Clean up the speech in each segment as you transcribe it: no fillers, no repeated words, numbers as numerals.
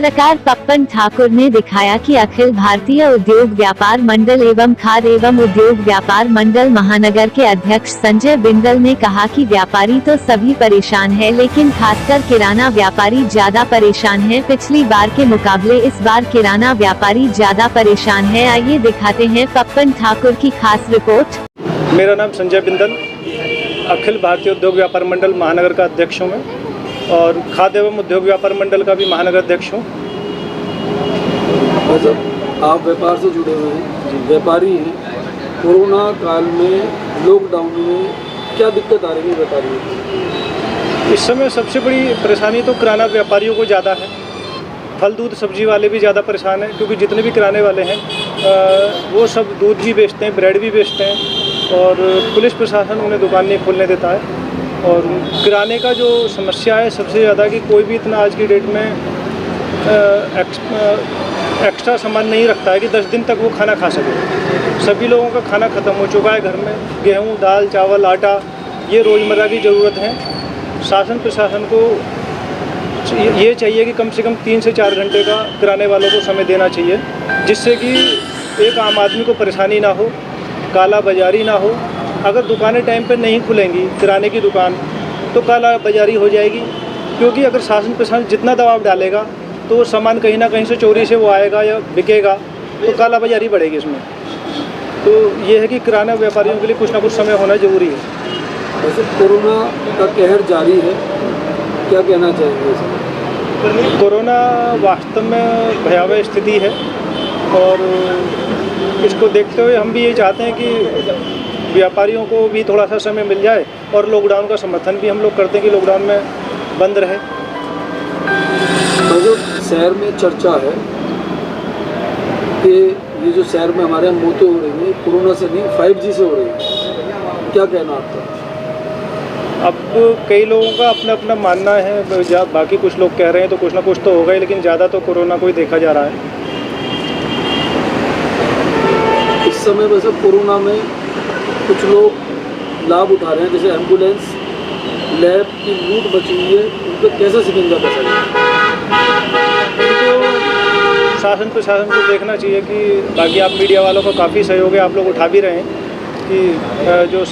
पत्रकार पप्पन ठाकुर ने दिखाया कि अखिल भारतीय उद्योग व्यापार मंडल एवं खाद एवं उद्योग व्यापार मंडल महानगर के अध्यक्ष संजय बिंदल ने कहा कि व्यापारी तो सभी परेशान है, लेकिन खासकर किराना व्यापारी ज्यादा परेशान है। पिछली बार के मुकाबले इस बार किराना व्यापारी ज्यादा परेशान है। आइए दिखाते हैं पप्पन ठाकुर की खास रिपोर्ट। मेरा नाम संजय बिंदल, अखिल भारतीय उद्योग व्यापार मंडल महानगर का अध्यक्ष हूँ मैं, और खाद्य एवं उद्योग व्यापार मंडल का भी महानगर अध्यक्ष हूँ। आप व्यापार से जुड़े हुए हैं, व्यापारी हैं। कोरोना काल में, लॉकडाउन में क्या दिक्कत आ रही है व्यापारियों को? इस समय सबसे बड़ी परेशानी तो किराना व्यापारियों को ज़्यादा है। फल दूध सब्जी वाले भी ज़्यादा परेशान हैं, क्योंकि जितने भी किराने वाले हैं वो सब दूध भी बेचते हैं, ब्रेड भी बेचते हैं, और पुलिस प्रशासन उन्हें दुकान नहीं खोलने देता है। और किराने का जो समस्या है सबसे ज़्यादा कि कोई भी इतना आज की डेट में एक्स्ट्रा सामान नहीं रखता है कि 10 दिन तक वो खाना खा सके। सभी लोगों का खाना ख़त्म हो चुका है घर में। गेहूँ, दाल, चावल, आटा, ये रोज़मर्रा की ज़रूरत है। शासन प्रशासन को ये चाहिए कि कम से कम 3 से 4 घंटे का किराने वालों को समय देना चाहिए, जिससे कि एक आम आदमी को परेशानी ना हो, काला बाज़ारी ना हो। अगर दुकानें टाइम पर नहीं खुलेंगी किराने की दुकान, तो काला बाज़ारी हो जाएगी, क्योंकि अगर शासन प्रशासन जितना दबाव डालेगा तो वो सामान कहीं ना कहीं से चोरी से वो आएगा या बिकेगा, तो काला बाज़ारी बढ़ेगी इसमें। तो ये है कि किराना व्यापारियों के लिए कुछ ना कुछ समय होना ज़रूरी है। वैसे कोरोना का कहर जारी है, क्या कहना चाहेंगे इसमें? कोरोना वास्तव में भयावह स्थिति है, और इसको देखते हुए हम भी ये चाहते हैं कि व्यापारियों को भी थोड़ा सा समय मिल जाए, और लॉकडाउन का समर्थन भी हम लोग करते हैं कि लॉकडाउन में बंद रहे। तो जो शहर में चर्चा है कि ये जो शहर में हमारे यहाँ मौतें हो रही हैं कोरोना से नहीं 5G से हो रही है, क्या कहना आपका? अब कई लोगों का अपना अपना मानना है, बाकी कुछ लोग कह रहे हैं तो कुछ ना कुछ तो होगा ही, लेकिन ज़्यादा तो कोरोना को ही देखा जा रहा है इस समय। वैसे कोरोना में कुछ लोग लाभ उठा रहे हैं, जैसे एम्बुलेंस, लैब की लूट बची हुई है, उन पर कैसे शिकंजा कसा जाए? तो शासन प्रशासन को देखना चाहिए कि बाकी आप मीडिया वालों का काफ़ी सहयोग है, आप लोग उठा भी रहे हैं कि जो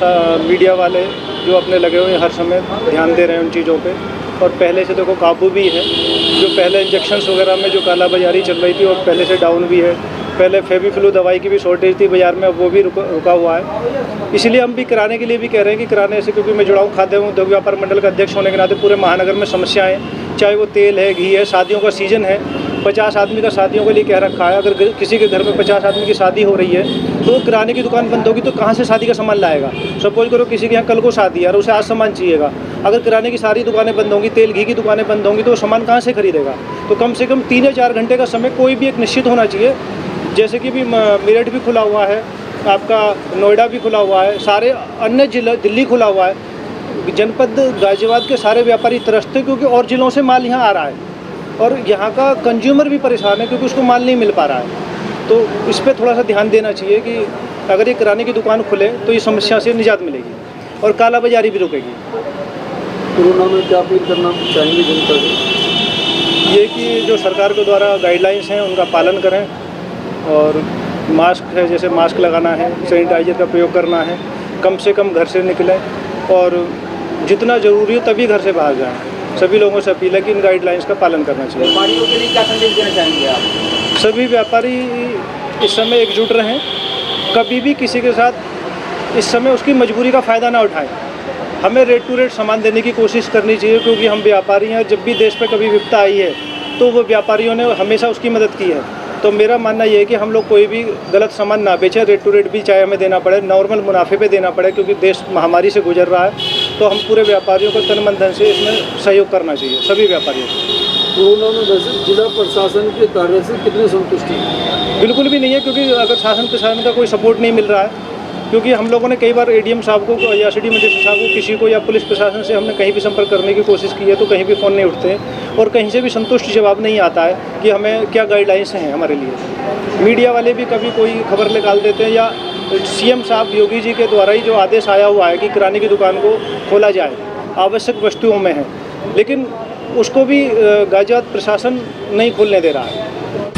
मीडिया वाले जो अपने लगे हुए हर समय ध्यान दे रहे हैं उन चीज़ों पे, और पहले से देखो काबू भी है। जो पहले इंजेक्शन्स वगैरह में जो काला बाज़ारी चल रही थी वो पहले से डाउन भी है। पहले फेविफ्लू दवाई की भी शॉर्टेज थी बाज़ार में, अब वो भी रुका हुआ है। इसलिए हम भी किराने के लिए भी कह रहे हैं कि किराने से, क्योंकि मैं जुड़ा हूँ खाद्य एवं उद्योग व्यापार मंडल का अध्यक्ष होने के नाते, पूरे महानगर में समस्याएं, चाहे वो तेल है, घी है, शादियों का सीज़न है, 50 आदमी का शादियों के लिए कह रखा है। अगर किसी के घर में 50 आदमी की शादी हो रही है तो किराने की दुकान बंद होगी तो कहाँ से शादी का सामान लाएगा? सपोज करो किसी के यहाँ कल को शादी है और उसे आज सामान चाहिएगा, अगर किराने की सारी दुकानें बंद होंगी, तेल घी की दुकानें बंद होंगी, तो वो सामान कहाँ से खरीदेगा? तो कम से कम 3 या 4 घंटे का समय कोई भी एक निश्चित होना चाहिए। जैसे कि भी मेरठ भी खुला हुआ है, आपका नोएडा भी खुला हुआ है, सारे अन्य जिले, दिल्ली खुला हुआ है, जनपद गाज़ियाबाद के सारे व्यापारी तरसते हैं, क्योंकि और ज़िलों से माल यहाँ आ रहा है, और यहाँ का कंज्यूमर भी परेशान है क्योंकि उसको माल नहीं मिल पा रहा है। तो इस पर थोड़ा सा ध्यान देना चाहिए कि अगर ये किराने की दुकान खुले तो ये समस्या से निजात मिलेगी और काला बाज़ारी भी रुकेगी। कोरोना में क्या अपील करना चाहेंगे जनता से? ये कि जो सरकार के द्वारा गाइडलाइंस हैं उनका पालन करें, और मास्क है, जैसे मास्क लगाना है, सैनिटाइजर का प्रयोग करना है, कम से कम घर से निकलें, और जितना ज़रूरी हो तभी घर से बाहर जाएं। सभी लोगों से अपील है कि इन गाइडलाइंस का पालन करना चाहिए। व्यापारियों के लिए क्या संदेश देना चाहेंगे आप? सभी व्यापारी इस समय एकजुट रहें, कभी भी किसी के साथ इस समय उसकी मजबूरी का फ़ायदा ना उठाएं। हमें रेट टू रेट सामान देने की कोशिश करनी चाहिए, क्योंकि हम व्यापारी हैं। जब भी देश पे कभी विपदा आई है तो वो व्यापारियों ने हमेशा उसकी मदद की है। तो मेरा मानना ये है कि हम लोग कोई भी गलत सामान ना बेचें, रेट टू रेट भी चाहे हमें देना पड़े, नॉर्मल मुनाफे पे देना पड़े, क्योंकि देश महामारी से गुजर रहा है। तो हम पूरे व्यापारियों को तन मन धन से इसमें सहयोग करना चाहिए, सभी व्यापारियों को। कोरोना में वैसे जिला प्रशासन के कार्य से कितनी संतुष्टि है? बिल्कुल भी नहीं है, क्योंकि अगर शासन प्रशासन का कोई सपोर्ट नहीं मिल रहा है, क्योंकि हम लोगों ने कई बार एडीएम साहब को या सिटी मजिस्ट्रेट साहब को, किसी को, या पुलिस प्रशासन से हमने कहीं भी संपर्क करने की कोशिश की है तो कहीं भी फ़ोन नहीं उठते हैं, और कहीं से भी संतुष्ट जवाब नहीं आता है कि हमें क्या गाइडलाइंस हैं हमारे लिए। मीडिया वाले भी कभी कोई खबर निकाल देते हैं, या सीएम साहब योगी जी के द्वारा ही जो आदेश आया हुआ है कि किराने की दुकान को खोला जाए, आवश्यक वस्तुओं में है, लेकिन उसको भी गाजियाबाद प्रशासन नहीं खुलने दे रहा है।